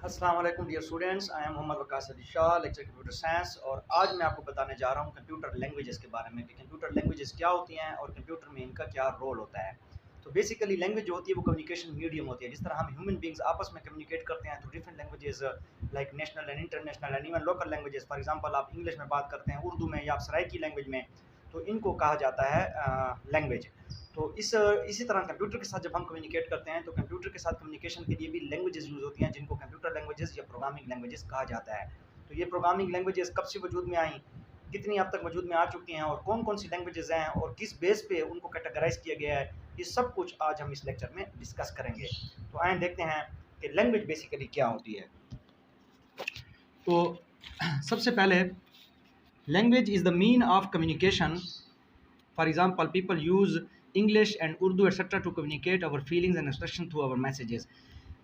अस्सलाम वालेकुम dear students, I am Mohammad Waqas Ali Shah, lecture computer science. और आज मैं आपको बताने जा रहा हूँ कंप्यूटर लैंग्वेजेस के बारे में कि कंप्यूटर लैंग्वेजेस क्या होती हैं और कंप्यूटर में इनका क्या रोल होता है। तो बेसिकली लैंग्वेज जो होती है वो कम्युनिकेशन मीडियम होती है। जिस तरह हम ह्यूमन बींग्स आपस में कम्युनिकेट करते हैं तो different languages like national and international and even local languages, for example आप इंग्लिश में बात करते हैं, उर्दू में या आप सराइकी लैंग्वेज में, तो इनको कहा जाता है लैंग्वेज। तो इसी तरह कंप्यूटर के साथ जब हम कम्युनिकेट करते हैं तो कंप्यूटर के साथ कम्युनिकेशन के लिए भी लैंग्वेजेस यूज़ होती हैं जिनको कंप्यूटर लैंग्वेजेस या प्रोग्रामिंग लैंग्वेजेस कहा जाता है। तो ये प्रोग्रामिंग लैंग्वेजेस कब से वजूद में आई, कितनी अब तक वजूद में आ चुकी हैं और कौन कौन सी लैंग्वेजेस हैं और किस बेस पे उनको कैटेगराइज किया गया है, ये सब कुछ आज हम इस लेक्चर में डिस्कस करेंगे। तो आए देखते हैं कि लैंग्वेज बेसिकली क्या होती है। तो सबसे पहले language is the mean of communication. For example people use English and Urdu etcetera to communicate our feelings and expression through our messages.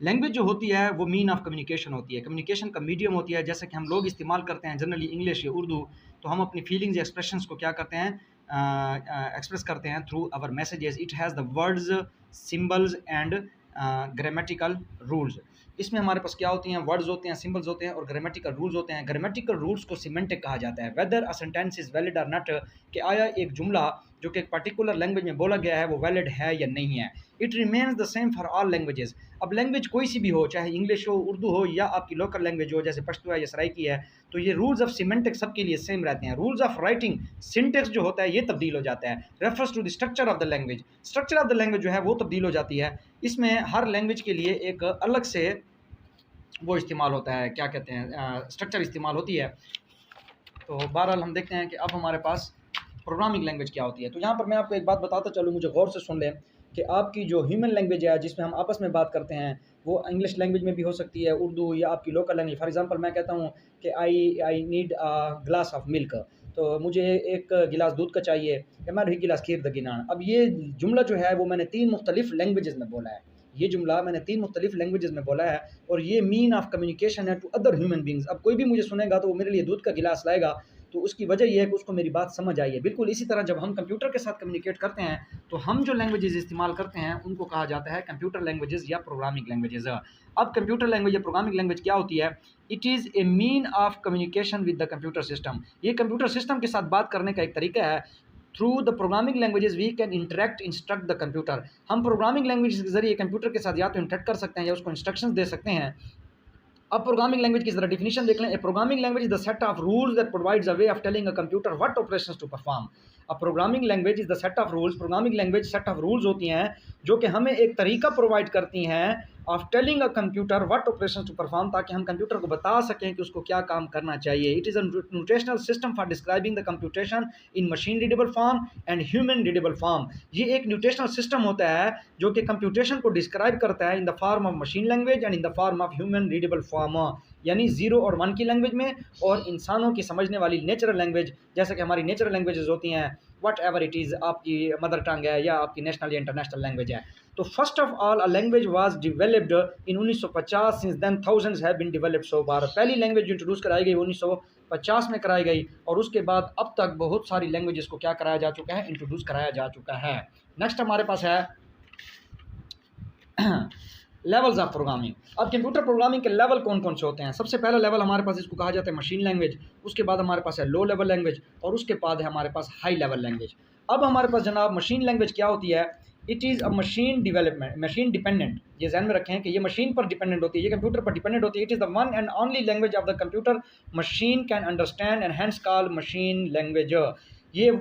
Language जो होती है वो मीन ऑफ कम्युनिकेशन होती है, कम्युनिकेशन का मीडियम होती है। जैसे कि हम लोग इस्तेमाल करते हैं जनरली इंग्लिश या उर्दू, तो हम अपनी फीलिंग्स या एक्सप्रेशंस को क्या करते हैं, एक्सप्रेस करते हैं through our messages. It has the words, symbols and grammatical rules. इसमें हमारे पास क्या होती हैं, वर्ड्स होते हैं, सिंबल्स होते हैं और ग्रामेटिकल रूल्स होते हैं। ग्रामेटिकल रूल्स को सिमेंटिक कहा जाता है। Weather a sentence is valid और नॉट, कि आया एक जुमला जो कि एक पर्टिकुलर लैंग्वेज में बोला गया है वो वैलिड है या नहीं है। It remains the same for all languages. अब लैंग्वेज कोई सी भी हो, चाहे इंग्लिश हो, उर्दू हो या आपकी लोकल लैंग्वेज हो जैसे पश्तो है या सराइकी है, तो ये रूल्स ऑफ सिमेंटिक्स सबके लिए सेम रहते हैं। रूल्स ऑफ राइटिंग, सिंटेक्स जो होता है ये तब्दील हो जाता है। Refers to the structure of the language, structure of the language जो है वो तब्दील हो जाती है। इसमें हर लैंग्वेज के लिए एक अलग से वो इस्तेमाल होता है, क्या कहते हैं, स्ट्रक्चर इस्तेमाल होती है। तो बहरहाल हम देखते हैं कि अब हमारे पास प्रोग्रामिंग लैंग्वेज क्या होती है। तो यहाँ पर मैं आपको एक बात बताता चलूँ, मुझे गौर से सुन लें कि आपकी जो ह्यूमन लैंग्वेज है जिसमें हम आपस में बात करते हैं वो इंग्लिश लैंग्वेज में भी हो सकती है, उर्दू या आपकी लोकल लैंग्वेज। फॉर एग्जांपल मैं कहता हूँ कि I need a glass of milk, तो मुझे एक गिलास दूध का चाहिए, या मैं गिलास खीर दगिनान। अब ये जुमला जो है वो मैंने 3 मुख्तलिफ लैंग्वेजेस में बोला है। ये जुमला मैंने 3 मुख्तलिफ लैंग्वेजेस में बोला है और ये मीन ऑफ कम्युनिकेशन है टू अदर ह्यूमन बींग्स। अब कोई भी मुझे सुनेगा तो वो मेरे लिए दूध का गिलास लाएगा, तो उसकी वजह यह है कि उसको मेरी बात समझ आई है। बिल्कुल इसी तरह जब हम कंप्यूटर के साथ कम्युनिकेट करते हैं तो हम जो लैंग्वेजेस इस्तेमाल करते हैं उनको कहा जाता है कंप्यूटर लैंग्वेजेस या प्रोग्रामिंग लैंग्वेजेस। अब कंप्यूटर लैंग्वेज या प्रोग्रामिंग लैंग्वेज क्या होती है? It is a mean of communication with the computer system. ये कंप्यूटर सिस्टम के साथ बात करने का एक तरीका है। Through the programming languages we can interact instruct the computer. हम प्रोग्रामिंग लैंग्वेज के जरिए कंप्यूटर के साथ या तो इंटरेक्ट कर सकते हैं या उसको इंस्ट्रक्शंस दे सकते हैं। अब प्रोग्रामिंग लैंग्वेज की जरा डिफिनेशन देख लें। A programming language is the set of rules that provides a way of telling a computer what operations to perform. A programming language is the set of rules, programming language set of rules होती हैं जो कि हमें एक तरीका provide करती हैं of telling a computer what operations to perform, ताकि हम कंप्यूटर को बता सकें कि उसको क्या काम करना चाहिए। It is a notional system for describing the computation in machine readable form and human readable form. ये एक नोटेशनल सिस्टम होता है जो कि कंप्यूटेशन को डिस्क्राइब करता है in the form of machine language and in the form of human readable form, यानी 0 और 1 की लैंग्वेज में, और इंसानों की समझने वाली नेचुरल लैंग्वेज, जैसे कि हमारी नेचुरल लैंग्वेजेस होती हैं वट एवर इट इज़, आपकी मदर टंग है या आपकी नेशनल या इंटरनेशनल लैंग्वेज है। तो first of all a language was developed in 1950, since then thousands have been developed so far. पहली लैंग्वेज जो इंट्रोड्यूस कराई गई 1950 में कराई गई और उसके बाद अब तक बहुत सारी लैंग्वेजेस को क्या कराया जा चुका है, इंट्रोड्यूस कराया जा चुका है। नेक्स्ट हमारे पास है लेवल्स ऑफ प्रोग्रामिंग। अब कंप्यूटर प्रोग्रामिंग के लेवल कौन कौन से होते हैं? सबसे पहला लेवल हमारे पास इसको कहा जाता है मशीन लैंग्वेज, उसके बाद हमारे पास है लो लेवल लैंग्वेज और उसके बाद है हमारे पास हाई लेवल लैंग्वेज। अब हमारे पास जनाब मशीन लैंग्वेज क्या होती है? It is a machine development, machine dependent. ये ध्यान में रखें कि ये मशीन पर डिपेंडेंट होती है, ये कंप्यूटर पर डिपेंडेंट होती है। It is the one and only language of the computer machine can understand and hence call machine language. ये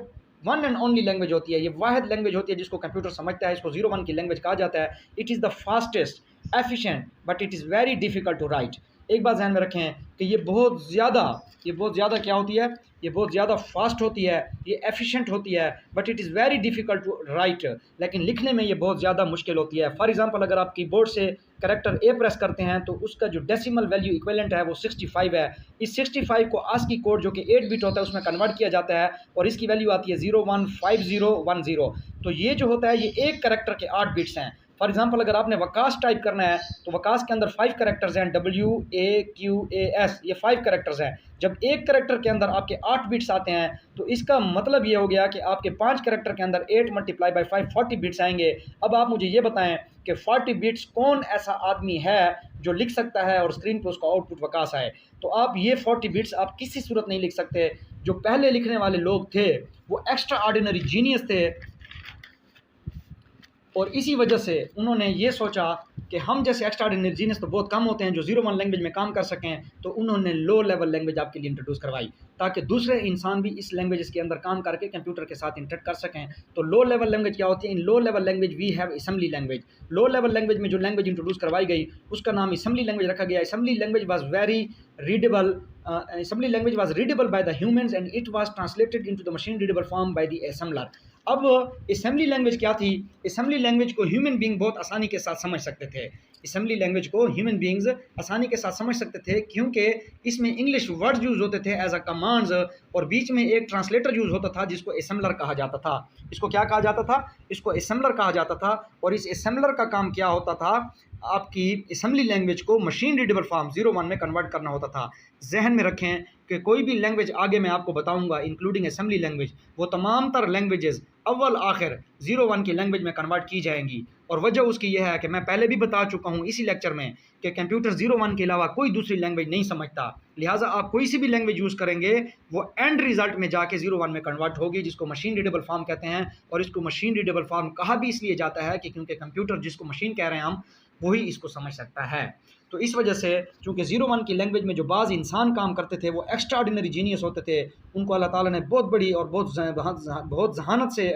वन एंड ओनली लैंग्वेज होती है, ये वाहिद लैंग्वेज होती है जिसको कंप्यूटर समझता है। इसको 0-1 की लैंग्वेज कहा जाता है। It is the fastest, efficient, but it is very difficult to write. एक बात ध्यान में रखें कि ये बहुत ज़्यादा क्या होती है, ये बहुत ज़्यादा फास्ट होती है, ये एफिशिएंट होती है, but it is very difficult to write, लेकिन लिखने में ये बहुत ज़्यादा मुश्किल होती है। फॉर एग्जांपल अगर आप कीबोर्ड से कैरेक्टर ए प्रेस करते हैं तो उसका जो डेसिमल वैल्यू इक्विवेलेंट है वो 65 है। इस 65 को आस्की कोड जो कि 8 बिट होता है उसमें कन्वर्ट किया जाता है और इसकी वैल्यू आती है 015010। तो ये जो होता है ये एक कैरेक्टर के 8 बिट्स हैं। फॉर एग्जांपल अगर आपने वकास टाइप करना है तो वकास के अंदर 5 कैरेक्टर्स हैं, WAQAS, ये 5 कैरेक्टर्स हैं। जब एक कैरेक्टर के अंदर आपके 8 बिट्स आते हैं तो इसका मतलब ये हो गया कि आपके 5 कैरेक्टर के अंदर 8 × 5 40 बिट्स आएंगे। अब आप मुझे ये बताएं कि 40 बिट्स कौन ऐसा आदमी है जो लिख सकता है और स्क्रीन पर उसका आउटपुट वकास आए। तो आप ये 40 बिट्स आप किसी सूरत नहीं लिख सकते। जो पहले लिखने वाले लोग थे वो एक्स्ट्रा ऑर्डिनरी जीनियस थे, और इसी वजह से उन्होंने ये सोचा कि हम जैसे एक्स्ट्रा ऑर्डिनरी जीनियस तो बहुत कम होते हैं जो 01 लैंग्वेज में काम कर सकें, तो उन्होंने लो लेवल लैंग्वेज आपके लिए इंट्रोड्यूस करवाई ताकि दूसरे इंसान भी इस लैंग्वेज के अंदर काम करके कंप्यूटर के साथ इंटरेक्ट कर सकें। तो लो लेवल लैंग्वेज क्या होती है? In low level language we have assembly language. Low level language में जो लैंग्वेज इंट्रोड्यूस करवाई गई उसका नाम असेंबली लैंग्वेज रखा गया। Assembly language was very readable, assembly language was readable by the humans and it was translated into the machine readable form by the assembler। अब assembly language क्या थी? असेंबली लैंग्वेज को ह्यूमन बीइंग बहुत आसानी के साथ समझ सकते थे। असेंबली लैंग्वेज को ह्यूमन बीइंग्स आसानी के साथ समझ सकते थे क्योंकि इसमें इंग्लिश वर्ड्स यूज़ होते थे एज अ कमांड्स, और बीच में एक ट्रांसलेटर यूज़ होता था जिसको असेंबलर कहा जाता था। इसको क्या कहा जाता था? इसको असेंबलर कहा जाता था। और इस असेंबलर का काम क्या होता था? आपकी असेंबली लैंग्वेज को मशीन रीडेबल फॉर्म 01 में कन्वर्ट करना होता था। जहन में रखें कि कोई भी लैंग्वेज आगे मैं आपको बताऊंगा इंक्लूडिंग असेंबली लैंग्वेज, वो तमाम तर लैंग्वेजेस अव्वल आखिर 01 की लैंग्वेज में कन्वर्ट की जाएंगी। और वजह उसकी यह है कि मैं पहले भी बता चुका हूँ इसी लेक्चर में कि कंप्यूटर 01 के अलावा कोई दूसरी लैंग्वेज नहीं समझता। लिहाजा आप कोई सी भी लैंग्वेज यूज़ करेंगे वो एंड रिजल्ट में जाके 01 में कन्वर्ट होगी, जिसको मशीन रीडेबल फॉर्म कहते हैं। और इसको मशीन रीडेबल फॉर्म कहा भी इसलिए जाता है कि क्योंकि कंप्यूटर जिसको मशीन कह रहे हैं हम, वही इसको समझ सकता है। तो इस वजह से चूँकि 01 की लैंग्वेज में जो बाज़ इंसान काम करते थे वो एक्स्ट्रा ऑर्डिनरी जीनियस होते थे, उनको अल्लाह ताला ने बहुत बड़ी और बहुत जहानत से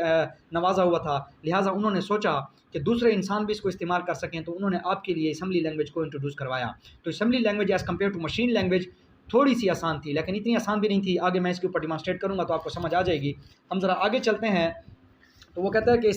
नवाजा हुआ था। लिहाजा उन्होंने सोचा कि दूसरे इंसान भी इसको इस्तेमाल कर सकें, तो उन्होंने आपके लिए असेंबली लैंग्वेज को इंट्रोड्यूस करवाया। तो assembly language as compare to machine language थोड़ी सी आसान थी, लेकिन इतनी आसान भी नहीं थी। आगे मैं इसके ऊपर डिमॉन्स्ट्रेट करूँगा तो आपको समझ आ जाएगी। हम ज़रा आगे चलते हैं। तो वो कहता है कि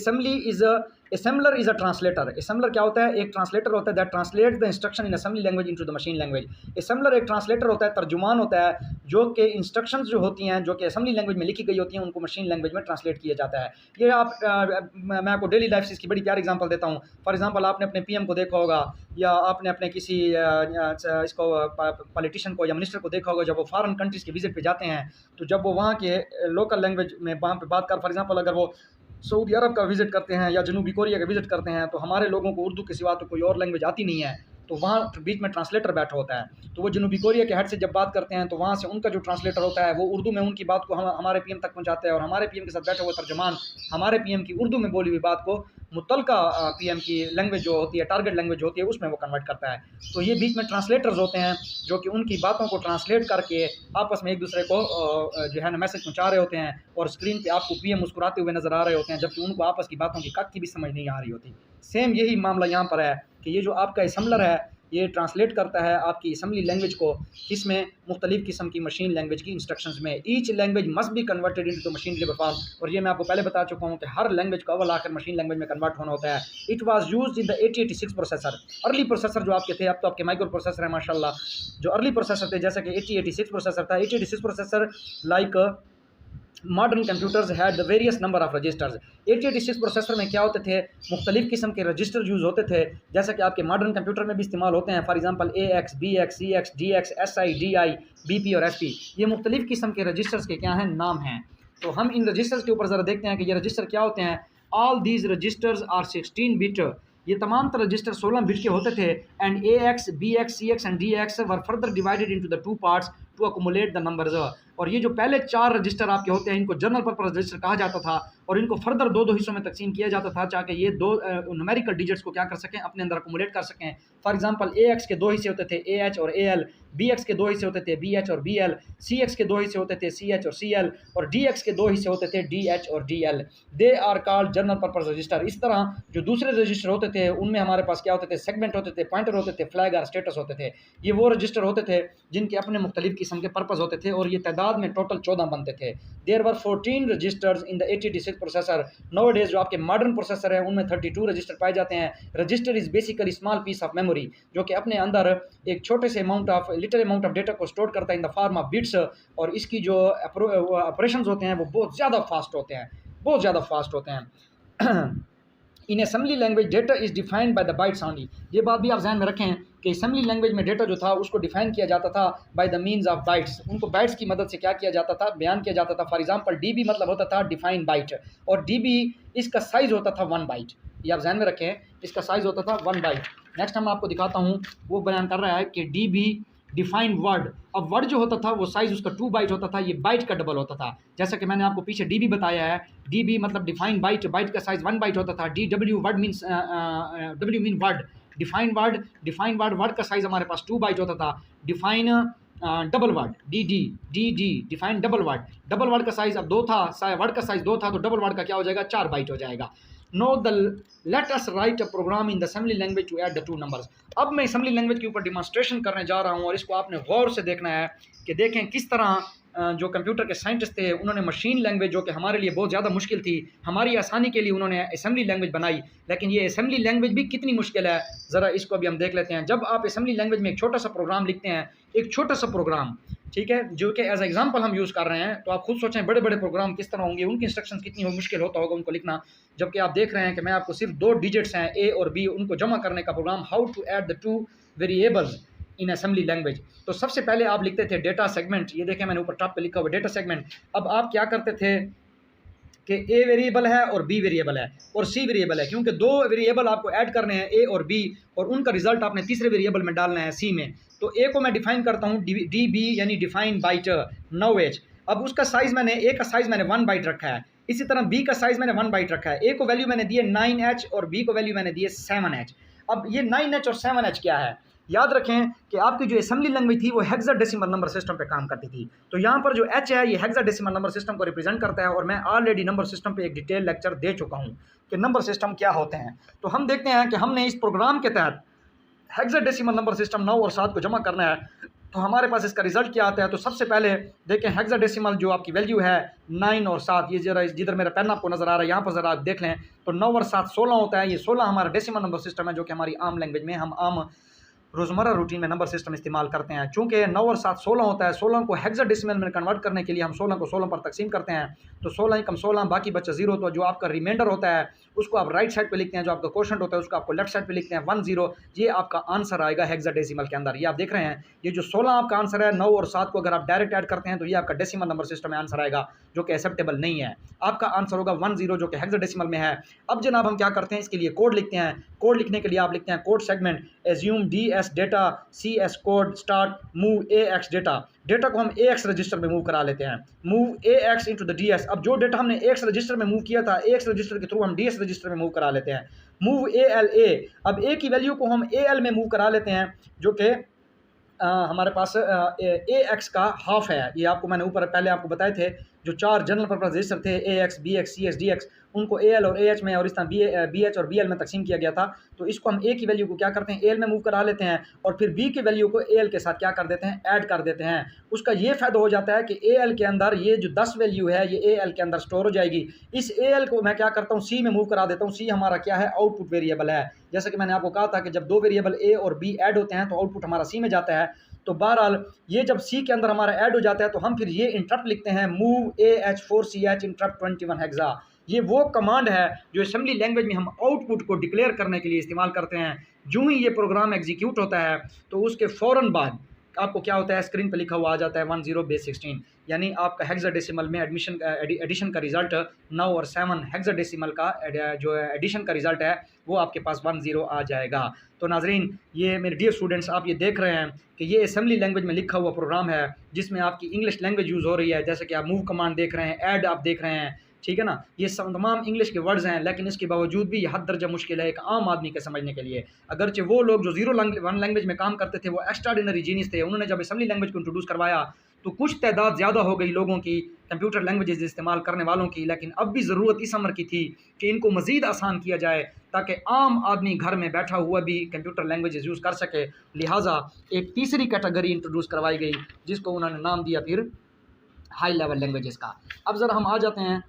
assembler is a translator। assembler क्या होता है? एक ट्रांसलेटर होता है that translate the instruction in assembly language into the machine language. assembler एक ट्रांसलेटर होता है, तर्जुमान होता है, जो कि इंस्ट्रक्शंस जो होती हैं जो कि असेंबली लैंग्वेज में लिखी गई होती हैं उनको मशीन लैंग्वेज में ट्रांसलेट किया जाता है। ये मैं आपको डेली लाइफ से इसकी बड़ी प्यारी एग्जांपल देता हूँ। फॉर एग्जांपल आपने अपने पीएम को देखा होगा, या आपने अपने किसी इसको पॉलिटिशियन को या मिनिस्टर को देखा होगा, जब वो फॉरेन कंट्रीज़ के विजिट पे जाते हैं तो जब वो वहाँ के लोकल लैंग्वेज में वहाँ पे बात कर, फॉर एग्जांपल अगर वो सऊदी अरब का विज़िट करते हैं या जनूबी कोरिया का विज़िट करते हैं, तो हमारे लोगों को उर्दू के सिवा तो कोई और लैंग्वेज आती नहीं है, तो वहाँ बीच में ट्रांसलेटर बैठा होता है। तो वो जनूबी कोरिया के हेड से जब बात करते हैं तो वहाँ से उनका जो ट्रांसलेटर होता है वो उर्दू में उनकी बात को हमारे पीएम तक पहुँचाता है, और हमारे पीएम के साथ बैठा हुआ तर्जमान हमारे पीएम की उर्दू में बोली हुई बात को मुतलका पीएम की लैंग्वेज जो होती है, टारगेट लैंग्वेज होती है, उसमें वो कन्वर्ट करता है। तो ये बीच में ट्रांसलेटर्स होते हैं जो कि उनकी बातों को ट्रांसलेट करके आपस में एक दूसरे को जो है ना मैसेज पहुँचा रहे होते हैं, और स्क्रीन पे आपको पीएम मुस्कुराते हुए नज़र आ रहे होते हैं, जबकि उनको आपस की बातों की कख की भी समझ नहीं आ रही होती। सेम यही मामला यहाँ पर है कि ये जो आपका असेंबलर है ये ट्रांसलेट करता है आपकी असेंबली लैंग्वेज को, इसमें मुख्तलिफ़ किस्म की मशीन लैंग्वेज की इंस्ट्रक्शंस में। Each language must be converted into machine readable form. और ये मैं आपको पहले बता चुका हूँ कि हर लैंग्वेज को अव्वल आखिर मशीन लैंग्वेज में कन्वर्ट होना होता है। It was used in the 8086 processor. Early processor जो आपके थे, अब तो आपके माइक्रो प्रोसेसर है माशाल्लाह, जो अर्ली प्रोसेसर थे जैसे कि 8086 प्रोसेसर था। 8086 processor like modern computers had the various number of registers. 8086 processor में क्या होते थे? मुख्तलिफ़ किस्म के रजिस्टर यूज़ होते थे, जैसे कि आपके मॉडर्न कंप्यूटर में भी इस्तेमाल होते हैं। For example AX, BX, CX, DX, SI, DI, BP और SP, ये मुख्तलिफ़ किस्म के रजिस्टर्स के क्या हैं? नाम हैं। तो हम इन रजिस्टर्स के ऊपर ज़रा देखते हैं कि ये रजिस्टर क्या होते हैं। All these registers are 16 bit. ये तमाम तर रजिस्टर 16 बिट के होते थे। And AX, BX, CX and DX were further divided into the two parts to accommodate the numbers. और ये जो पहले 4 रजिस्टर आपके होते हैं इनको जनरल पर्पस रजिस्टर कहा जाता था, और इनको फर्दर दो हिस्सों में तकसीम किया जाता था ताकि ये दो न्यूमेरिकल डिजिट्स को क्या कर सकें? अपने अंदर अकोमोलेट कर सकें। फॉर एग्जांपल AX के 2 हिस्से होते थे, AH और AL, BX के 2 हिस्से होते थे, BH और BL, CX के 2 हिस्से होते थे, CH और CL, और DX के 2 हिस्से होते थे, DH और DL। They are called general purpose register. इस तरह जो दूसरे रजिस्टर होते थे उनमें हमारे पास क्या होते थे? सेगमेंट होते थे, पॉइंटर होते थे, फ्लैग और स्टेटस होते थे। ये वो रजिस्टर होते थे जिनके अपने मुख्तलिफ किस्म के पर्पस होते थे, और ये तादाद में टोटल 14 बनते थे। There were 14 registers in the 8086 processor. Nowadays जो आपके मॉडर्न प्रोसेसर है उनमें 32 रजिस्टर पाए जाते हैं। Register is basically small piece of memory जो कि अपने अंदर एक छोटे से लिटिल अमाउंट ऑफ डेटा को स्टोर करता है in the form of bits, और इसकी जो ऑपरेशंस होते हैं वो बहुत ज़्यादा फास्ट होते हैं, बहुत ज़्यादा फास्ट होते हैं। इन assembly language data is defined by the bytes only. ये बात भी आप ध्यान में रखें कि असेंबली लैंग्वेज में डेटा जो था उसको डिफाइन किया जाता था by the means of bytes. उनको बाइट्स की मदद से क्या किया जाता था, बयान किया जाता था। फॉर एग्जांपल डीबी मतलब होता था डिफाइन बाइट, और डीबी इसका साइज़ होता था 1 बाइट। ये आप ध्यान में रखें, इसका साइज़ होता था 1 बाइट। नेक्स्ट हम आपको दिखाता हूँ, वो बयान कर रहा है कि डीबी डिफाइंड वर्ड। अब वर्ड जो होता था वो साइज़ उसका 2 बाइट होता था, ये बाइट का डबल होता था। जैसा कि मैंने आपको पीछे डीबी बताया है, डीबी मतलब डिफाइंड बाइट, बाइट का साइज़ 1 बाइट होता था। D W word means W mean word, defined word, word का साइज़ हमारे पास 2 बाइट होता था। Define double word, D define double word का साइज़ अब 2 था, वर्ड का साइज़ 2 था, तो डबल वर्ड का क्या हो जाएगा, 4 बाइट हो जाएगा। No the let us write a program in the assembly language to add the 2 numbers. अब मैं असेंबली लैंग्वेज के ऊपर डिमॉन्स्ट्रेशन करने जा रहा हूँ, और इसको आपने गौर से देखना है कि देखें किस तरह जो कंप्यूटर के साइंटिस्ट थे उन्होंने मशीन लैंग्वेज, जो कि हमारे लिए बहुत ज़्यादा मुश्किल थी, हमारी आसानी के लिए उन्होंने असेंबली लैंग्वेज बनाई। लेकिन ये असेंबली लैंग्वेज भी कितनी मुश्किल है, ज़रा इसको अभी हम देख लेते हैं। जब आप असेंबली लैंग्वेज में एक छोटा सा प्रोग्राम लिखते हैं, एक छोटा सा प्रोग्राम, ठीक है, जो कि एज एग्जांपल हम यूज़ कर रहे हैं, तो आप खुद सोचें बड़े बड़े प्रोग्राम किस तरह होंगे, उनकी इंस्ट्रक्शंस कितनी मुश्किल होता होगा उनको लिखना। जबकि आप देख रहे हैं कि मैं आपको सिर्फ 2 डिजिट्स हैं ए और बी, उनको जमा करने का program, how to add the 2 variables in assembly language. तो सबसे पहले आप लिखते थे डेटा सेगमेंट, ये देखें मैंने ऊपर टॉप पे लिखा हुआ डेटा सेगमेंट। अब आप क्या करते थे कि ए वेरिएबल है और बी वेरिएबल है और सी वेरिएबल है, क्योंकि 2 वेरिएबल आपको ऐड करने हैं ए और बी, और उनका रिजल्ट आपने तीसरे वेरिएबल में डालना है सी में। तो ए को मैं डिफाइन करता हूँ डी बी यानी डिफाइन बाइट 9H। अब उसका साइज़ मैंने, ए का साइज़ मैंने 1 बाइट रखा है, इसी तरह बी का साइज़ मैंने 1 बाइट रखा है। ए को वैल्यू मैंने दी है 9H और बी को वैल्यू मैंने दी है 7H। अब ये 9H और 7H क्या है, याद रखें कि आपकी जो असेंबली लैंग्वेज थी वो हेक्साडेसिमल नंबर सिस्टम पे काम करती थी। तो यहाँ पर जो H है ये हेक्साडेसिमल नंबर सिस्टम को रिप्रेजेंट करता है, और मैं ऑलरेडी नंबर सिस्टम पे एक डिटेल लेक्चर दे चुका हूँ कि नंबर सिस्टम क्या होते हैं। तो हम देखते हैं कि हमने इस प्रोग्राम के तहत हेक्साडेसिमल नंबर सिस्टम 9 और 7 को जमा करना है, तो हमारे पास इसका रिजल्ट क्या आता है। तो सबसे पहले देखें हेक्साडेसिमल जो आपकी वैल्यू है 9 और 7, ये जरा जिधर मेरा पेन आपको नज़र आ रहा है यहाँ पर ज़रा आप देख लें, तो 9 और 7 16 होता है। ये 16 हमारा डेसिमल नंबर सिस्टम है, जो कि हमारी आम लैंग्वेज में, हम आम रोज़मर्रा रूटीन में नंबर सिस्टम इस्तेमाल करते हैं। चूँकि 9 और 7 16 होता है, 16 को हेक्साडेसिमल में कन्वर्ट करने के लिए हम 16 को 16 पर तकसीम करते हैं, तो 16 कम 16 बाकी बच्चा 0। तो जो आपका रिमाइंडर होता है उसको आप राइट साइड पे लिखते हैं, जो आपका क्वोशंट होता है उसको आपको लेफ्ट साइड पे लिखते हैं 10। ये आपका आंसर आएगा हेक्साडेसिमल के अंदर। ये आप देख रहे हैं, ये जो 16 आपका आंसर है, 9 और 7 को अगर आप डायरेक्ट ऐड करते हैं तो ये आपका डेसिमल नंबर सिस्टम में आंसर आएगा, जो कि एक्सेप्टेबल नहीं है। आपका आंसर होगा 10 जो कि हेक्साडेसिमल में है। अब जनाब हम क्या करते हैं, इसके लिए कोड लिखते हैं। कोड लिखने के लिए आप लिखते हैं code segment assume DS data CS code start move AX data. Data को हम AX रजिस्टर में मूव करा लेते हैं, move AX into the DS। अब जो डेटा हमने AX रजिस्टर में मूव किया था, AX रजिस्टर के थ्रू हम DS रजिस्टर में मूव करा लेते हैं, मूव ALA। अब A की वैल्यू को हम AL में मूव करा लेते हैं, जो कि हमारे पास AX का हाफ है। ये आपको मैंने ऊपर पहले आपको बताए थे, जो 4 जनरल पर्पस रजिस्टर थे AX BX CS DX, उनको AL और AH में और इस तरह BH और BL में तकसीम किया गया था। तो इसको हम A की वैल्यू को क्या करते हैं, AL में मूव करा लेते हैं, और फिर B की वैल्यू को AL के साथ क्या कर देते हैं, ऐड कर देते हैं। उसका ये फ़ायदा हो जाता है कि AL के अंदर ये जो 10 वैल्यू है ये AL के अंदर स्टोर हो जाएगी। इस AL को मैं क्या करता हूँ, C में मूव करा देता हूँ। C हमारा क्या है, आउटपुट वेरिएबल है। जैसे कि मैंने आपको कहा था कि जब 2 वेरिएबल A और B ऐड होते हैं तो आउटपुट हमारा C में जाता है। तो बहरहाल ये जब C के अंदर हमारा ऐड हो जाता है तो हम फिर ये इंटरप्ट लिखते हैं, मूव AH4CH इंटरप्ट 21 हेक्सा। ये वो कमांड है जो असेंबली लैंग्वेज में हम आउटपुट को डिक्लेयर करने के लिए इस्तेमाल करते हैं। जो ही ये प्रोग्राम एग्जीक्यूट होता है तो उसके फ़ौरन बाद आपको क्या होता है, स्क्रीन पे लिखा हुआ आ जाता है 10 बेस 16, यानी आपका हेक्साडेसिमल में एडिशन का रिज़ल्ट 9 और 7 हेक्साडेसिमल का जो एडिशन का रिज़ल्ट है वो आपके पास 10 आ जाएगा। तो नाजरीन, ये मेरे डियर स्टूडेंट्स, आप ये देख रहे हैं कि ये असेंबली लैंग्वेज में लिखा हुआ प्रोग्राम है जिसमें आपकी इंग्लिश लैंग्वेज यूज़ हो रही है। जैसे कि आप मूव कमांड देख रहे हैं, ऐड आप देख रहे हैं, ठीक है ना, ये तमाम इंग्लिश के वर्ड्स हैं, लेकिन इसके बावजूद भी ये हद दर्जा मुश्किल है एक आम आदमी के समझने के लिए। अगरचे वो लोग जो 0 लैंग्वेज में काम करते थे वो एक्स्ट्राऑर्डिनरी जीनियस थे, उन्होंने जब असेंबली लैंग्वेज को इंट्रोड्यूस करवाया तो कुछ तादाद ज़्यादा हो गई लोगों की, कंप्यूटर लैंग्वेजेस इस्तेमाल करने वालों की, लेकिन अब भी ज़रूरत इस अमर की थी कि इनको मज़ीद आसान किया जाए ताकि आम आदमी घर में बैठा हुआ भी कंप्यूटर लैंग्वेजेस यूज़ कर सके। लिहाजा एक तीसरी कैटेगरी इंट्रोड्यूस करवाई गई जिसको उन्होंने नाम दिया फिर हाई लेवल लैंग्वेजेस का। अब ज़रा हम आ जाते हैं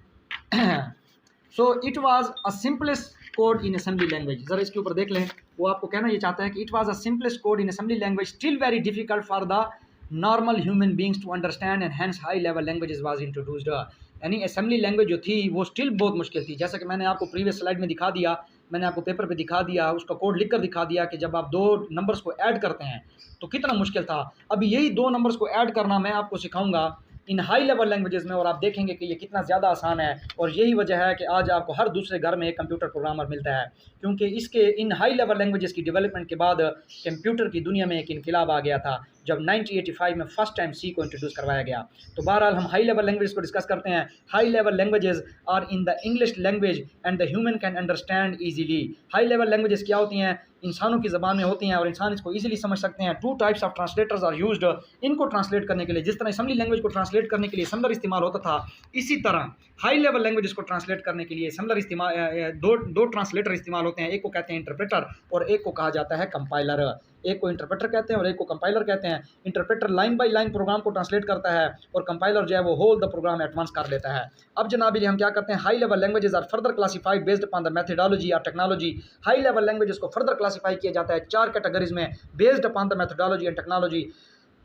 so it was a simplest code in assembly language. ज़रा इसके ऊपर देख लें, वो आपको कहना ये चाहता है कि it was a simplest code in assembly language still very difficult for the normal human beings to understand and hence high level languages was introduced. यानी असेंबली लैंग्वेज जो थी वो स्टिल बहुत मुश्किल थी। जैसा कि मैंने आपको प्रीवियस स्लाइड में दिखा दिया मैंने आपको पेपर पे दिखा दिया, उसका कोड लिख कर दिखा दिया कि जब आप 2 नंबर्स को ऐड करते हैं तो कितना मुश्किल था। अभी यही 2 नंबर्स को ऐड करना मैं आपको सिखाऊँगा इन हाई लेवल लैंग्वेजेज़ में, और आप देखेंगे कि ये कितना ज़्यादा आसान है। और यही वजह है कि आज आपको हर दूसरे घर में एक कंप्यूटर प्रोग्रामर मिलता है, क्योंकि इसके इन हाई लेवल लैंग्वेजेज़ की डेवलपमेंट के बाद कंप्यूटर की दुनिया में एक इनकलाब आ गया था, जब 1985 में फर्स्ट टाइम सी को इंट्रोड्यूस करवाया गया। तो बहरहाल हम हाई लेवल लैंग्वेज को डिस्कस करते हैं। High level languages are in the English language and the human can understand easily. High level languages क्या होती हैं? इंसानों की ज़बान में होती हैं और इंसान इसको ईजिली समझ सकते हैं। 2 types of translators are used. इनको ट्रांसलेट करने के लिए, जिस तरह असम्बली लैंग्वेज को ट्रांसलेट करने के लिए असम्बलर इस्तेमाल होता था, इसी तरह हाई लेवल लैंग्वेजेस को ट्रांसलेट करने के लिए असम्बलर इस्तेमाल दो ट्रांसलेटर इस्तेमाल होते हैं। एक को कहते हैं इंटरप्रेटर और एक को कहा जाता है कंपाइलर। एक को इंटरप्रेटर कहते हैं और एक को कंपाइलर कहते हैं। Interpreter line by line program को ट्रांसलेट करता है और कंपाइलर जो है वो whole the program at once कर लेता है। अब जनाब हम क्या करते हैं, high level languages are further classified based upon the methodology और टेक्नोलॉजी। हाई लेवल लैंग्वेजेस को फर्दर क्लासिफाई किया जाता है 4 कैटेगरीज में, based upon the methodology and technology.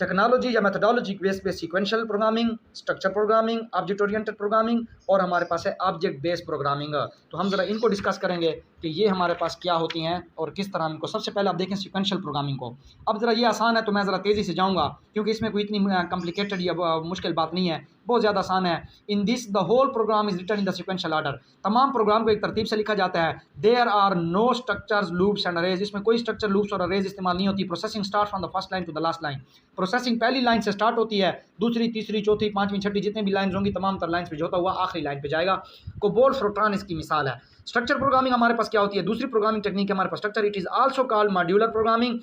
Technology या मेथोडोलॉजी बेस पे sequential programming, structure programming, object oriented programming और हमारे पास है ऑब्जेक्ट बेस्ड प्रोग्रामिंग। तो हम ज़रा इनको डिस्कस करेंगे कि ये हमारे पास क्या होती हैं और किस तरह इनको। सबसे पहले आप देखें सीक्वेंशियल प्रोग्रामिंग को। अब ज़रा ये आसान है तो मैं ज़रा तेज़ी से जाऊँगा, क्योंकि इसमें कोई इतनी कॉम्प्लिकेटेड या मुश्किल बात नहीं है, बहुत ज़्यादा आसान है। In this the whole program is written in the sequential order. तमाम प्रोग्राम को एक तरतीब से लिखा जाता है। There are no structures, loops and arrays. इसमें कोई स्ट्रक्चर, लूप्स और अरेज इस्तेमाल नहीं होती। Processing start from the first line to the last line. Processing पहली लाइन से स्टार्ट होती है, दूसरी, तीसरी, चौथी, पाँचवीं, छठी जितनी भी लाइन होंगी तमाम तर लाइन पे जो होता हुआ आखिरी लाइन पे जाएगा। कोबोल फ्रोट्रॉन इसकी मिसाल है। स्ट्रक्चर प्रोग्रामिंग हमारे पास क्या होती है? दूसरी प्रोग्रामिंग टेक्निक है हमारे पास structure. It is also called modular programming.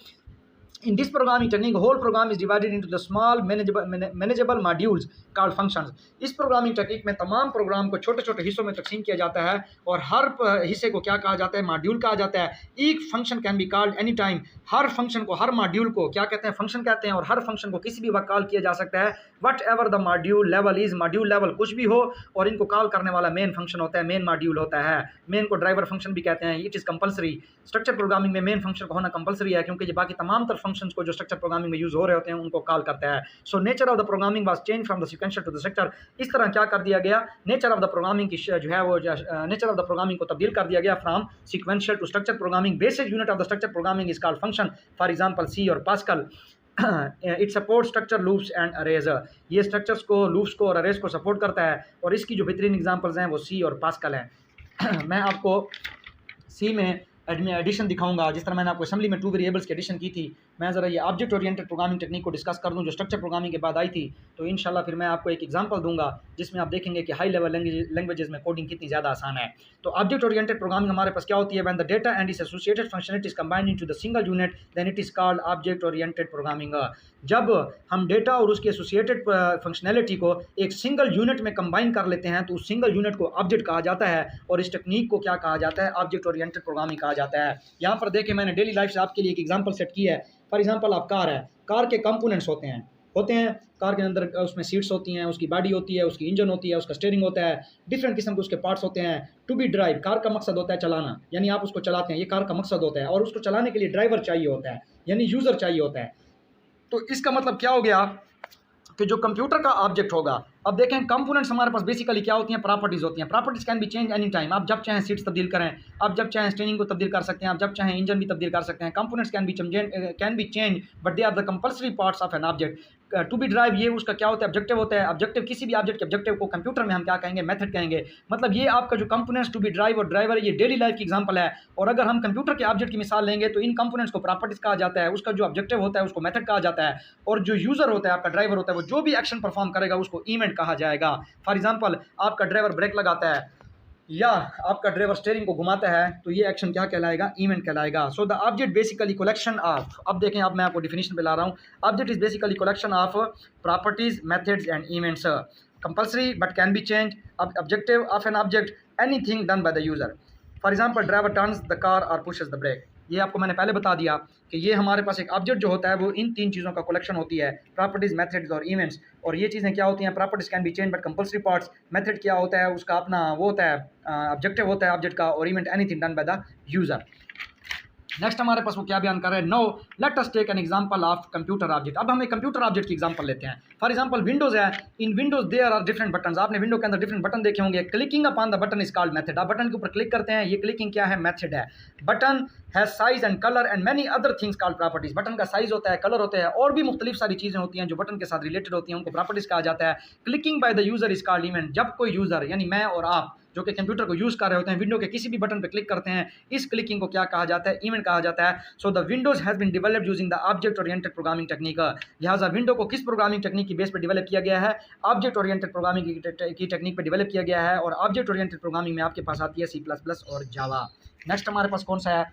In this programming technique, whole program is divided into the small manageable modules called functions. इस प्रोग्रामिंग टेक्निक में तमाम प्रोग्राम को छोटे छोटे हिस्सों में तकसीम किया जाता है और हर हिस्से को क्या कहा जाता है? मॉड्यूल कहा जाता है। Each function can be called any time. Her function को, हर मॉड्यूल को क्या कहते हैं? फंक्शन कहते हैं। और हर फंक्शन को किसी भी वक्त कॉल किया जा सकता है। What ever the module level is, module level कुछ भी हो और इनको कॉल करने वाला मेन फंक्शन होता है, मेन मॉड्यूल होता है। मेन को ड्राइवर फंक्शन भी कहते हैं। It is compulsory. Structure programming में मेन फंक्शन को होना कंपलसरी है, क्योंकि ये बाकी तमाम तर फंक्शंस को जो स्ट्रक्चर प्रोग्रामिंग में यूज हो रहे होते हैं उनको कॉल करता है। So nature of the programming was change from the sequential to the structure. इस तरह क्या कर दिया गया? नेचर ऑफ द प्रोग्रामिंग की जो है वो नेचर ऑफ द प्रोग्रामिंग को तब्दील कर दिया गया from sequential to structure programming. Basic unit of the structure programming is called function, for example C और Pascal. It support structure, loops and arrays. ये स्ट्रक्चर्स को, लूप्स को और अरेज को सपोर्ट करता है और इसकी जो बेहतरीन एग्जांपल्स हैं वो सी और पास्कल हैं। मैं आपको सी में एडिशन दिखाऊंगा, जिस तरह मैंने आपको असेंबली में 2 वेरिएबल्स की एडिशन की थी। मैं ज़रा ये ऑब्जेक्ट ओरिएंटेड प्रोग्रामिंग टेक्निक को डिस्कस कर दूं जो स्ट्रक्चर प्रोग्रामिंग के बाद आई थी। तो इंशाल्लाह फिर मैं आपको एक एग्जांपल दूंगा जिसमें आप देखेंगे कि हाई लेवल लैंग्वेजेस में कोडिंग कितनी ज़्यादा आसान है। तो ऑब्जेक्ट ओरिएंटेड प्रोग्रामिंग हमारे पास क्या होती है? When the data and its associated functionalities combined into the single unit then it is called object oriented programming. जब हम डेटा और उसकी एसोसिएटेड फंक्शनैलिटी को एक सिंगल यूनिट में कंबाइन कर लेते हैं तो उस सिंगल यूनिट को ऑब्जेक्ट कहा जाता है और इस टेक्निक को क्या कहा जाता है? ऑब्जेक्ट ओरिएंटेड प्रोग्रामिंग कहा जाता है। यहाँ पर देखिए मैंने डेली लाइफ से आपके लिए एक एग्जांपल सेट की है। फॉर एग्जांपल आप कार है, कार के कंपोनेंट्स होते हैं कार के अंदर। उसमें सीट्स होती हैं, उसकी बॉडी होती है, उसकी इंजन होती है, उसका स्टीयरिंग होता है, डिफरेंट किस्म के उसके पार्ट्स होते हैं। टू बी ड्राइव, कार का मकसद होता है चलाना, यानी आप उसको चलाते हैं, ये कार का मकसद होता है। और उसको चलाने के लिए ड्राइवर चाहिए होता है, यानी यूज़र चाहिए होता है। तो इसका मतलब क्या हो गया कि जो कंप्यूटर का ऑब्जेक्ट होगा। अब देखें कंपोनेंट्स हमारे पास बेसिकली क्या होती हैं? प्रॉपर्टीज़ होती हैं। Properties can be change any time. आप जब चाहें सीट्स तब्दील करें, आप जब चाहें स्टीयरिंग को तब्दील कर सकते हैं, आप जब चाहें इंजन भी तब्दील कर सकते हैं। Components can be change but they are the compulsory parts of an object. To be drive, ये उसका क्या होता है? ऑब्जेक्टिव होता है। ऑब्जेक्टिव, किसी भी ऑब्जेक्ट के ऑब्जेक्टिव को कंप्यूटर में हम क्या कहेंगे? मेथड कहेंगे। मतलब ये आपका जो कंपोनेंट्स टू बी ड्राइव और ड्राइवर, ये डेली लाइफ की एग्जांपल है। और अगर हम कंप्यूटर के ऑब्जेक्ट की मिसाल लेंगे तो इन कंपोनेंट्स को प्रॉपर्टीज कहा जाता है। उसका जो ऑब्जेक्टिव होता है उसको मेथड कहा जाता है और जो यूज़र होता है, आपका ड्राइवर होता है, वो जो भी एक्शन परफॉर्म करेगा उसको इवेंट कहा जाएगा। फॉर एग्जाम्पल आपका ड्राइवर ब्रेक लगाता है या आपका ड्राइवर स्टीयरिंग को घुमाता है तो ये एक्शन क्या कहलाएगा? इवेंट कहलाएगा। So the object basically collection of, अब देखें, अब मैं आपको डिफिनेशन पे ला रहा हूँ। Object is basically collection of properties, methods and events, compulsory but can be change. Objective of an object, anything done by the user. For example driver turns the car और pushes the break. ये आपको मैंने पहले बता दिया कि ये हमारे पास एक ऑब्जेक्ट जो होता है वो इन 3 चीज़ों का कलेक्शन होती है, प्रॉपर्टीज, मेथड्स और इवेंट्स। और ये चीज़ें क्या होती हैं? Properties can be change but compulsory parts. Method क्या होता है? उसका अपना वो होता है, ऑब्जेक्टिव होता है ऑब्जेक्ट का। और event, anything done by the user. Next हमारे पास वो क्या बयान कर रहे हैं, no let us take an example of computer object. अब हम एक कंप्यूटर ऑब्जेक्ट की एग्जांपल लेते हैं। फॉर एग्जांपल विंडोज है, in Windows there are different buttons. आपने विंडो के अंदर डिफरेंट बटन देखे होंगे। Clicking upon the button is called method. आप बटन के ऊपर क्लिक करते हैं, ये क्लिकिंग क्या है, मेथड है। Button has size and colour and many other things called properties. Button का साइज होता है, कलर होते हैं, और भी मुख्तलिफ सारी चीज़ें होती हैं जो बटन के साथ रिलेटेड होती हैं, उनको प्रॉपर्टीज कहा जाता है। Clicking by the user is called event. जब कोई यूजर यानी मैं और आप जो कि कंप्यूटर को यूज़ कर रहे होते हैं, विंडो के किसी भी बटन पर क्लिक करते हैं, इस क्लिकिंग को क्या कहा जाता है, इवेंट कहा जाता है। So the windows has been developed using the object oriented programming technique. लिहाजा विंडो को किस प्रोग्रामिंग टेक्निक की बेस पर डेवलप किया गया है, ऑब्जेक्ट ओरिएंटेड प्रोग्रामिंग की टेक्निक पर डेवलप किया गया है। और ऑब्जेक्ट ओरिएंटेड प्रोग्रामिंग में आपके पास आती है C++ और जावा। नेक्स्ट हमारे पास कौन सा है,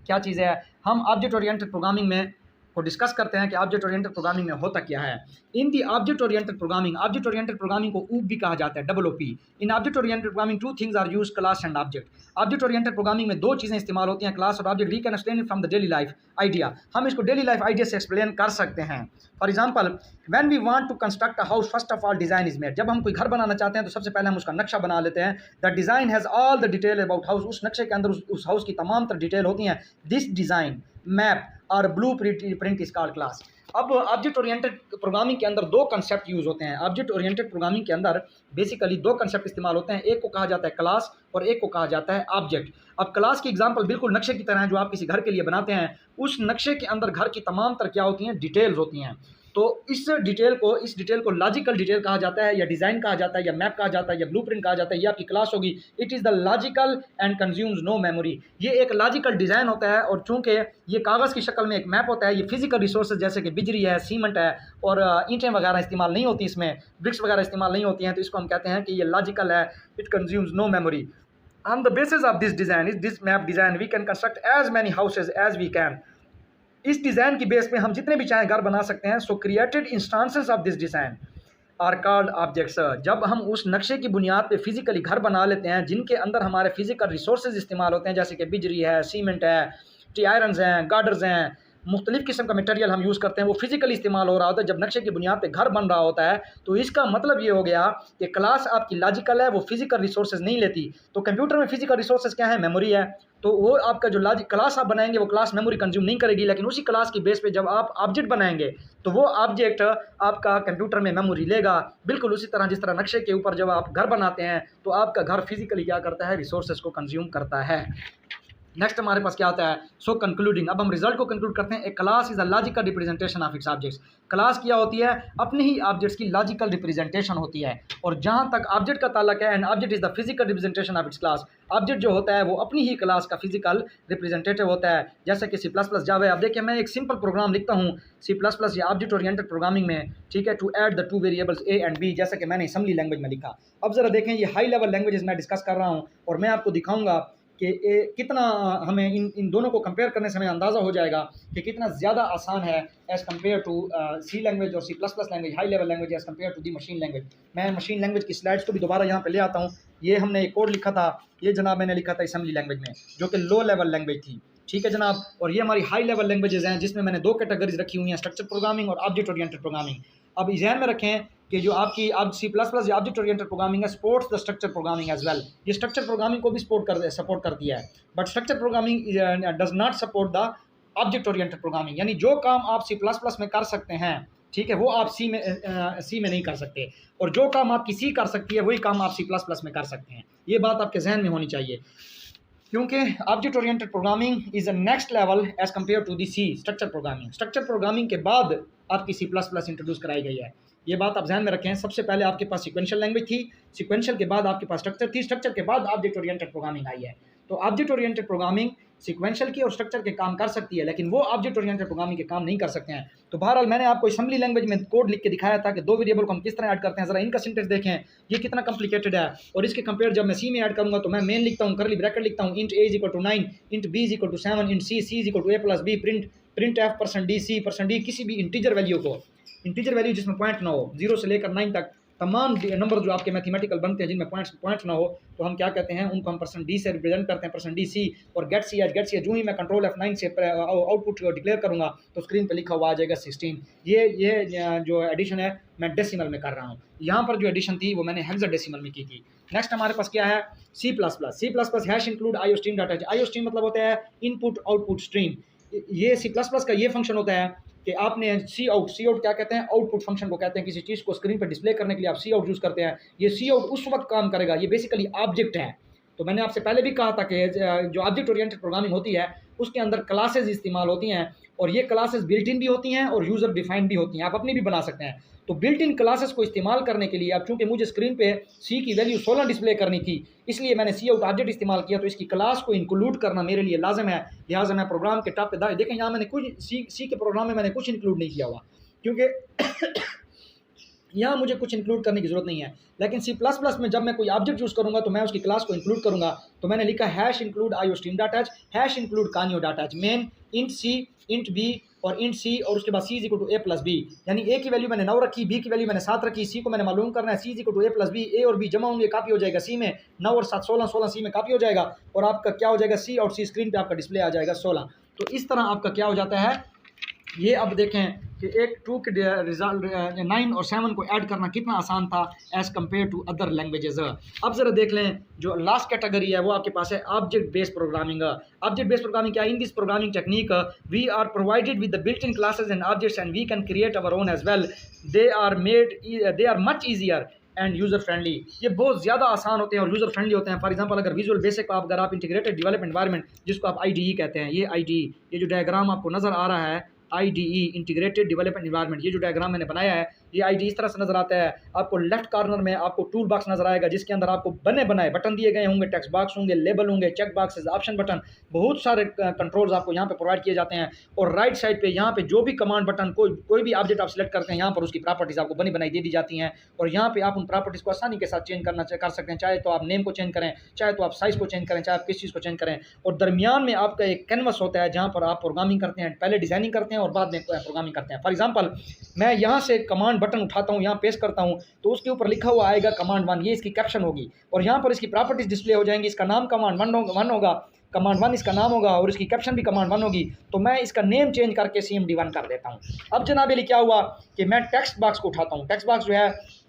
क्या चीज़ है, हम ऑब्जेक्ट ओरिएंटेड प्रोग्रामिंग में को डिस्कस करते हैं कि ऑब्जेक्ट ओरिएंटेड प्रोग्रामिंग में होता क्या है। In the object oriented programming को OOP भी कहा जाता है, OOP। In object oriented programming two things are use, class and object. Object oriented programming में दो चीज़ें इस्तेमाल होती हैं, क्लास और object. We can explain it from the daily life idea. हम इसको डेली लाइफ आइडिया से एक्सप्लेन कर सकते हैं। For example, when we want to construct a house, first of all design is made. जब हम कोई घर बनाना चाहते हैं तो सबसे पहले हम उसका नक्शा बना लेते हैं। The design has all the detail about house. उस नक्शे के अंदर उस हाउस की तमाम तरह डिटेल होती हैं। दिस डिज़ाइन मैप और blue print is called class. अब ऑब्जेक्ट ओरिएंटेड प्रोग्रामिंग के अंदर दो कंसेप्ट यूज़ होते हैं। ऑब्जेक्ट ओरिएंटेड प्रोग्रामिंग के अंदर बेसिकली दो कंसेप्ट इस्तेमाल होते हैं। एक को कहा जाता है क्लास और एक को कहा जाता है ऑब्जेक्ट। अब क्लास की एग्जांपल बिल्कुल नक्शे की तरह है जो आप किसी घर के लिए बनाते हैं। उस नक्शे के अंदर घर की तमाम तरह क्या होती हैं, डिटेल्स होती हैं। तो इस डिटेल को लॉजिकल डिटेल कहा जाता है, या डिज़ाइन कहा जाता है, या मैप कहा जाता है, या ब्लूप्रिंट कहा जाता है। ये आपकी क्लास होगी। It is the logical and consumes no memory. ये एक लॉजिकल डिज़ाइन होता है, और चूंकि ये कागज़ की शक्ल में एक मैप होता है, ये फिजिकल रिसोर्सेज जैसे कि बिजली है, सीमेंट है, और ईंटें वगैरह इस्तेमाल नहीं होती, इसमें ब्रिक्स वगैरह इस्तेमाल नहीं होती हैं, तो इसको हम कहते हैं कि ये लॉजिकल है। It consumes no memory. On the basis of this design, is this map design, we can construct as many houses as we can. इस डिज़ाइन की बेस पे हम जितने भी चाहें घर बना सकते हैं। So created instances of this design are called objects. जब हम उस नक्शे की बुनियाद पे फिजिकली घर बना लेते हैं जिनके अंदर हमारे फिजिकल रिसोर्सेज इस्तेमाल होते हैं, जैसे कि बिजली है, सीमेंट है, टी आयरन्स हैं, गार्डर्स हैं, मुख्तलिफ़ किस्म का मटेरियल हम यूज़ करते हैं, वो फिजिकली इस्तेमाल हो रहा होता है जब नक्शे की बुनियाद पे घर बन रहा होता है। तो इसका मतलब ये हो गया कि क्लास आपकी लॉजिकल है, वो फिजिकल रिसोर्सेज नहीं लेती। तो कंप्यूटर में फिजिकल रिसोर्सेज क्या है, मेमोरी है। तो वो आपका जो क्लास आप बनाएंगे वो क्लास मेमोरी कंज्यूम नहीं करेगी, लेकिन उसी क्लास की बेस पे जब आप ऑब्जेक्ट बनाएंगे तो वो ऑब्जेक्ट आपका कंप्यूटर में मेमोरी लेगा। बिल्कुल उसी तरह जिस तरह नक्शे के ऊपर जब आप घर बनाते हैं तो आपका घर फिजिकली क्या करता है, रिसोर्सेज को कंज्यूम करता है। नेक्स्ट हमारे पास क्या आता है, सो कंक्लूडिंग। अब हम रिजल्ट को कंक्लूड करते हैं। A class is a logical representation of its objects. Class क्या होती है, अपने ही ऑब्जेक्ट्स की लॉजिकल रिप्रेजेंटेशन होती है। और जहाँ तक ऑब्जेक्ट का ताल्लुक है, and object is the physical representation of its class. Object जो होता है वो अपनी ही क्लास का फिजिकल रिप्रेजेंटेटिव होता है। जैसे कि C++ जावा है। अब देखिए मैं एक सिंपल प्रोग्राम लिखता हूँ C++ या ऑब्जेक्ट ओरिएंटेड प्रोग्रामिंग में, ठीक है, to add the two variables A and B, जैसे कि मैंने असेंबली लैंग्वेज में लिखा। अब ज़रा देखें, ये हाई लेवल लैंग्वेजेस मैं डिस्कस कर रहा हूँ और मैं आपको दिखाऊंगा कि कितना हमें इन दोनों को कंपेयर करने से हमें अंदाज़ा हो जाएगा कि कितना ज़्यादा आसान है as compare to C language और C++ language, high level language as compare to the machine language. मैं मशीन लैंग्वेज की स्लाइड्स को भी दोबारा यहाँ पे ले आता हूँ। ये हमने एक कोड लिखा था, ये जनाब मैंने लिखा था असेंबली लैंग्वेज में, जो कि लो लेवल लैंग्वेज थी, ठीक है जनाब। और ये हमारी हाई लेवल लैंग्वेजेस हैं जिसमें मैंने दो कैटेगरीज रखी हुई हैं, स्ट्रक्चर प्रोग्रामिंग और ऑब्जेक्ट ओरिएंटेड प्रोग्रामिंग। अब ध्यान में रखें कि जो आपकी अब C++ या ऑब्जेक्ट ओरिएंटेड प्रोग्रामिंग है, supports the structure programming as well. ये स्ट्रक्चर प्रोग्रामिंग को भी सपोर्ट करती है, but structure programming does not support the object oriented programming. यानी जो काम आप C++ में कर सकते हैं, ठीक है, वो आप सी में नहीं कर सकते, और जो काम आपकी C कर सकती है वही काम आप C++ में कर सकते हैं। ये बात आपके जहन में होनी चाहिए, क्योंकि object oriented programming is a next level as compare to the C structure programming. Structure programming के बाद आपकी C++ इंट्रोड्यूस कराई गई है। ये बात आप ध्यान में रखें। सबसे पहले आपके पास सिक्वेंशियल लैंग्वेज थी, सिक्वेंशियल के बाद आपके पास स्ट्रक्चर थी, स्ट्रक्चर के बाद ऑब्जेक्ट ओरिएंटेड प्रोग्रामिंग आई है। तो ऑब्जेक्ट ओरिएंटेड प्रोग्रामिंग सिक्वेंशियल की और स्ट्रक्चर के काम कर सकती है, लेकिन वो ऑब्जेक्ट ओरिएंटेड प्रोग्रामिंग के काम नहीं कर सकते हैं। तो बहरहाल मैंने आपको असेंबली लैंग्वेज में कोड लिख के दिखाया था कि दो वेरिएबल को हम किस तरह ऐड करते हैं। जरा इनका सिंटेक्स देखें, ये कितना कॉम्प्लिकेटेड है, और इसके कंपेयर जब मैं C में ऐड करूंगा तो मैं मेन लिखता हूँ, करली ब्रैकेट लिखता हूँ, int a = 9, int b = 7, int c = a + b, print f %d c %d किसी भी इंटीजर वैल्यू को, इंटीजर वैल्यू जिसमें पॉइंट ना हो, 0 से लेकर 9 तक तमाम नंबर जो आपके मैथमेटिकल बनते हैं जिनमें पॉइंट्स ना हो, तो हम क्या कहते हैं, उनको हम %d से रिप्रेजेंट करते हैं, %dc। और गेट सी एच जो ही मैं कंट्रोल F9 से आउटपुट डिक्लेयर करूँगा तो स्क्रीन पे लिखा हुआ आ जाएगा 16। ये जो एडिशन है मैं डेसिमल में कर रहा हूँ। यहाँ पर जो एडिशन थी वो मैंने हेक्साडेसिमल में की थी। नेक्स्ट हमारे पास क्या है, C++ hash include iostream data. Iostream मतलब होता है इनपुट आउटपुट स्ट्रीम। ये C++ का ये फंक्शन होता है कि आपने सी आउट क्या कहते हैं, आउटपुट फंक्शन को कहते हैं। किसी चीज़ को स्क्रीन पर डिस्प्ले करने के लिए आप सी आउट यूज़ करते हैं। ये सी आउट उस वक्त काम करेगा, ये बेसिकली ऑब्जेक्ट है। तो मैंने आपसे पहले भी कहा था कि जो ऑब्जेक्ट ओरिएंटेड प्रोग्रामिंग होती है उसके अंदर क्लासेज इस्तेमाल होती हैं, और ये क्लासेस बिल्ट इन भी होती हैं और यूज़र डिफाइंड भी होती हैं, आप अपनी भी बना सकते हैं। तो बिल्ट इन क्लासेस को इस्तेमाल करने के लिए अब चूंकि मुझे स्क्रीन पे सी की वैल्यू 16 डिस्प्ले करनी थी, इसलिए मैंने सी आउट ऑब्जेक्ट इस्तेमाल किया। तो इसकी क्लास को इंक्लूड करना मेरे लिए लाजम है, लिहाजा मैं प्रोग्राम के टॉप पे देखें यहाँ मैंने कुछ सी के प्रोग्राम में मैंने कुछ इंक्लूड नहीं किया हुआ, क्योंकि यहाँ मुझे कुछ इंक्लूड करने की जरूरत नहीं है। लेकिन C++ में जब मैं कोई ऑब्जेक्ट यूज़ करूँगा तो मैं उसकी क्लास को इंक्लूड करूँगा। तो मैंने लिखा hash include iostream dot h, hash include conio dot h, main int c int b और इंट सी, और उसके बाद C = a+b, यानी a की वैल्यू मैंने 9 रखी, b की वैल्यू मैंने 7 रखी, c को मैंने मालूम करना है। C = a+b, a और b जमा होंगे, कापी हो जाएगा c में, 9 और 7 16, 16 c में कापी हो जाएगा, और आपका क्या हो जाएगा C और C स्क्रीन पर आपका डिस्प्ले आ जाएगा 16। तो इस तरह आपका क्या हो जाता है, ये अब देखें कि एक 2 के रिजल्ट 9 और 7 को ऐड करना कितना आसान था as compare to other languages. अब ज़रा देख लें, जो लास्ट कैटेगरी है वो आपके पास है object based programming. Object based programming क्या है? In this programming technique we are provided with the built in classes and objects and we can create our own as well. They are much easier and user friendly. ये बहुत ज़्यादा आसान होते हैं और user friendly होते हैं। For example अगर विजुअल बेसिक अगर आप इंटीग्रेटेड डेवलपमेंट एनवायरनमेंट, जिसको आप IDE कहते हैं, ये IDE, ये जो डायग्राम आपको नज़र आ रहा है IDE इंटीग्रेटेड डेवलपमेंट एनवायरनमेंट, ये जो डायग्राम मैंने बनाया है ये IDE इस तरह से नज़र आता है। आपको लेफ्ट कॉर्नर में आपको टूल बॉक्स नज़र आएगा जिसके अंदर आपको बने बनाए बटन दिए गए होंगे, टेक्स्ट बॉक्स होंगे, लेबल होंगे, चेक बॉक्सेस, ऑप्शन बटन, बहुत सारे कंट्रोल्स आपको यहाँ पे प्रोवाइड किए जाते हैं। और राइट साइड पे यहाँ पे जो भी कमांड बटन कोई भी ऑब्जेक्ट आप सिलेक्ट करते हैं, यहाँ पर उसकी प्रॉपर्टीज़ आपको बनी बनाई दे दी जाती हैं, और यहाँ पे आप उन प्रॉपर्टीज़ को आसानी के साथ चेंज कर सकते हैं। चाहे तो आप नेम को चेंज करें, चाहे तो आप साइज़ को चेंज करें, चाहे आप किस चीज़ को चेंज करें। और दरमियान में आपका एक कैनवस होता है जहाँ पर आप प्रोग्रामिंग करते हैं, पहले डिज़ाइनिंग करते हैं और बाद में प्रोग्रामिंग करते हैं। फॉर एग्जाम्पल मैं यहाँ से कमांड बटन उठाता हूँ, यहाँ पेस्ट करता हूँ, तो उसके ऊपर लिखा हुआ आएगा कमांड 1, ये इसकी कैप्शन होगी, और यहाँ पर इसकी प्रॉपर्टीज डिस्प्ले हो जाएंगी। इसका नाम कमांड 1 होगा, कमांड 1 इसका नाम होगा, और इसकी कैप्शन भी कमांड 1 होगी। तो मैं इसका नेम चेंज करके CMD1 कर देता हूँ। अब जनाब ये क्या हुआ कि मैं टेक्स्ट बॉक्स को उठाता हूँ। टेक्स्ट बॉक्स जो है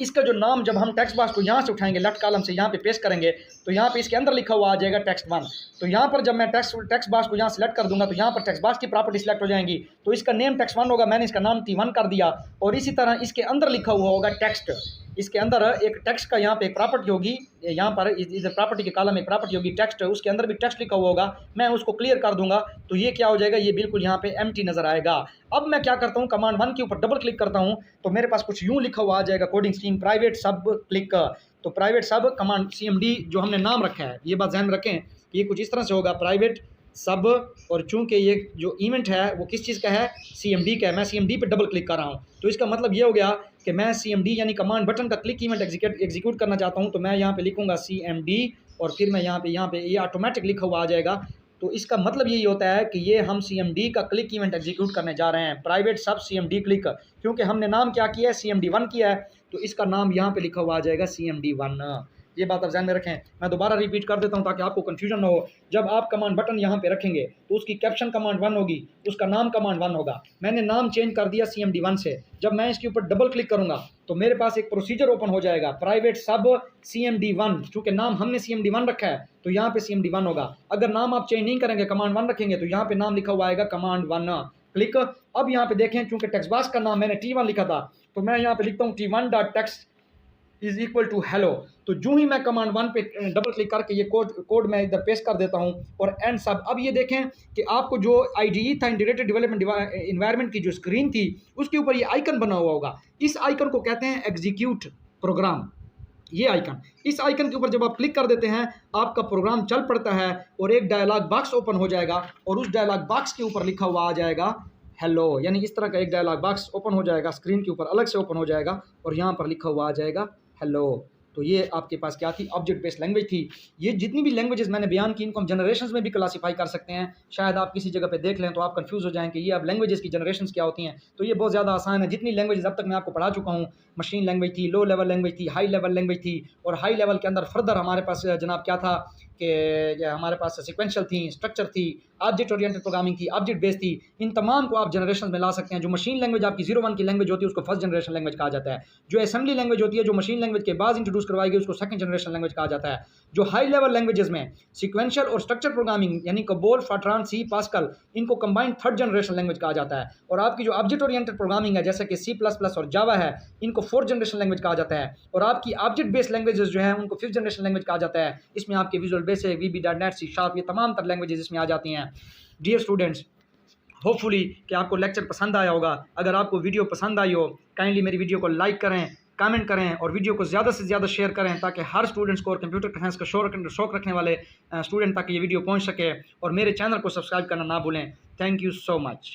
इसका जो नाम, जब हम टेक्स्ट बॉक्स को यहाँ से उठाएंगे, लेफ्ट कॉलम से यहाँ पे पेस्ट करेंगे, तो यहाँ पे इसके अंदर लिखा हुआ आ जाएगा टेक्स्ट 1। तो यहाँ पर जब मैं टेक्स्ट बॉक्स को यहाँ सेलेक्ट कर दूंगा तो यहाँ पर टेक्स्ट बॉक्स की प्रॉपर्टी सेलेक्ट हो जाएंगी। तो इसका नेम टेक्स्ट 1 होगा, मैंने इसका नाम T1 कर दिया। और इसी तरह इसके अंदर लिखा हुआ होगा टेक्स्ट, इसके अंदर एक टेक्स्ट का यहाँ पे एक प्रॉपर्टी होगी, यहाँ पर इधर प्रॉपर्टी के कॉलम में प्रॉपर्टी होगी टेक्स्ट, उसके अंदर भी टेक्स्ट लिखा हुआ होगा। मैं उसको क्लियर कर दूंगा तो ये क्या हो जाएगा, ये बिल्कुल यहाँ पे एम्प्टी नजर आएगा। अब मैं क्या करता हूँ, कमांड 1 के ऊपर डबल क्लिक करता हूँ तो मेरे पास कुछ यूँ लिखा हुआ आ जाएगा, कोडिंग स्कीम प्राइवेट सब क्लिक। तो प्राइवेट सब कमांड CMD जो हमने नाम रखा है, ये बात ध्यान में रखें, ये कुछ इस तरह से होगा, प्राइवेट सब। और चूंकि ये जो इवेंट है वो किस चीज़ का है, CMD का है। मैं CMD पे डबल क्लिक कर रहा हूँ, तो इसका मतलब ये हो गया कि मैं CMD यानी कमांड बटन का क्लिक इवेंट एग्जीक्यूट करना चाहता हूँ। तो मैं यहाँ पे लिखूँगा CMD और फिर मैं यहाँ पे ये ऑटोमेटिक लिखा हुआ आ जाएगा। तो इसका मतलब यही होता है कि ये हम CMD का क्लिक इवेंट एग्जीक्यूट करने जा रहे हैं, प्राइवेट सब CMD क्लिक, क्योंकि हमने नाम क्या किया है, CMD1 किया है, तो इसका नाम यहाँ पे लिखा हुआ आ जाएगा CMD1। ये बात आप ध्यान में रखें। मैं दोबारा रिपीट कर देता हूँ ताकि आपको कन्फ्यूजन ना हो। जब आप कमांड बटन यहाँ पे रखेंगे तो उसकी कैप्शन कमांड 1 होगी, उसका नाम कमांड 1 होगा। मैंने नाम चेंज कर दिया CMD1 से। जब मैं इसके ऊपर डबल क्लिक करूँगा तो मेरे पास एक प्रोसीजर ओपन हो जाएगा, प्राइवेट सब CMD1। चूँकि नाम हमने CMD1 रखा है तो यहाँ पे CMD1 होगा। अगर नाम आप चेंज नहीं करेंगे, कमांड 1 रखेंगे, तो यहाँ पे नाम लिखा हुआ आएगा कमांड 1 क्लिक। अब यहाँ पे देखें, चूँकि टेक्स्ट बॉक्स का नाम मैंने T1 लिखा था, तो मैं यहाँ पे लिखता हूँ T1.text = hello। तो जो ही मैं कमांड 1 पे डबल क्लिक करके ये कोड मैं इधर पेस्ट कर देता हूँ और एंड सब। अब ये देखें कि आपको जो IDE था, इंटीग्रेटेड डेवलपमेंट एनवायरनमेंट की जो स्क्रीन थी, उसके ऊपर ये आइकन बना हुआ होगा। इस आइकन को कहते हैं एग्जीक्यूट प्रोग्राम। ये आइकन, इस आइकन के ऊपर जब आप क्लिक कर देते हैं आपका प्रोग्राम चल पड़ता है और एक डायलॉग बॉक्स ओपन हो जाएगा और उस डायलॉग बॉक्स के ऊपर लिखा हुआ आ जाएगा हेलो। यानी इस तरह का एक डायलॉग बॉक्स ओपन हो जाएगा, स्क्रीन के ऊपर अलग से ओपन हो जाएगा और यहाँ पर लिखा हुआ आ जाएगा हेलो। तो ये आपके पास क्या थी, ऑब्जेक्ट बेस्ड लैंग्वेज थी। ये जितनी भी लैंग्वेजेस मैंने बयान की इनको हम जनरेशंस में भी क्लासीफाई कर सकते हैं। शायद आप किसी जगह पे देख लें तो आप कंफ्यूज हो जाएं कि ये अब लैंग्वेजेस की जनरेशंस क्या होती हैं। तो ये बहुत ज़्यादा आसान है। जितनी लैंग्वेजेस अब तक मैं आपको पढ़ा चुका हूँ, मशीन लैंग्वेज थी, लो लेवल लैंग्वेज थी, हाई लेवल लैंग्वेज थी, और हाई लेवल के अंदर फर्दर हमारे पास जनाब क्या था कि हमारे पास सिक्वेंशियल थी, स्ट्रक्चर थी, ऑब्जेक्ट ओरिएंटेड प्रोग्रामिंग थी, ऑब्जेक्ट बेस्ड थी। इन तमाम को आप जनरेशन में ला सकते हैं। जो मशीन लैंग्वेज आपकी 01 की लैंग्वेज होती है उसको फर्स्ट जनरेशन लैंग्वेज कहा जाता है। जो असेंबली लैंग्वेज होती है, जो मशीन लैंग्वेज के बाद इंट्रोड्यूस करवाई गई, उसको सेकंड जनरेशन लैंग्वेज कहा जाता है। जो हाई लेवल लैंग्वेजेस में सिक्वेंशियल और स्ट्रक्चर प्रोग्रामिंग यानी कबोल, फाट्रान, सी, पास्कल, इनको कंबाइंड थर्ड जनरेशन लैंग्वेज कहा जाता है। और आपकी जो ऑब्जेक्ट ओरिएंटेड प्रोग्रामिंग है जैसे कि C++ और जावा है, इनको फोर्थ जनरेशन लैंग्वेज कहा जाता है। और आपकी ऑब्जेक्ट बेस्ड लैंग्वेजेस जो है उनको फिफ्थ जनरेशन लैंग्वेज कहा जाता है। इसमें आपके विजुअल बेसिक, VB.NET, C#, ये तमाम तर लैंग्वेजेस इसमें आ जाती हैं। डियर स्टूडेंट्स, होपफुली कि आपको लेक्चर पसंद आया होगा। अगर आपको वीडियो पसंद आई हो, काइंडली मेरी वीडियो को लाइक करें, कमेंट करें और वीडियो को ज़्यादा से ज़्यादा शेयर करें ताकि हर स्टूडेंट्स को और कंप्यूटर साइंस का शौक रखने वाले स्टूडेंट तक ये वीडियो पहुंच सके। और मेरे चैनल को सब्सक्राइब करना ना भूलें। Thank you so much.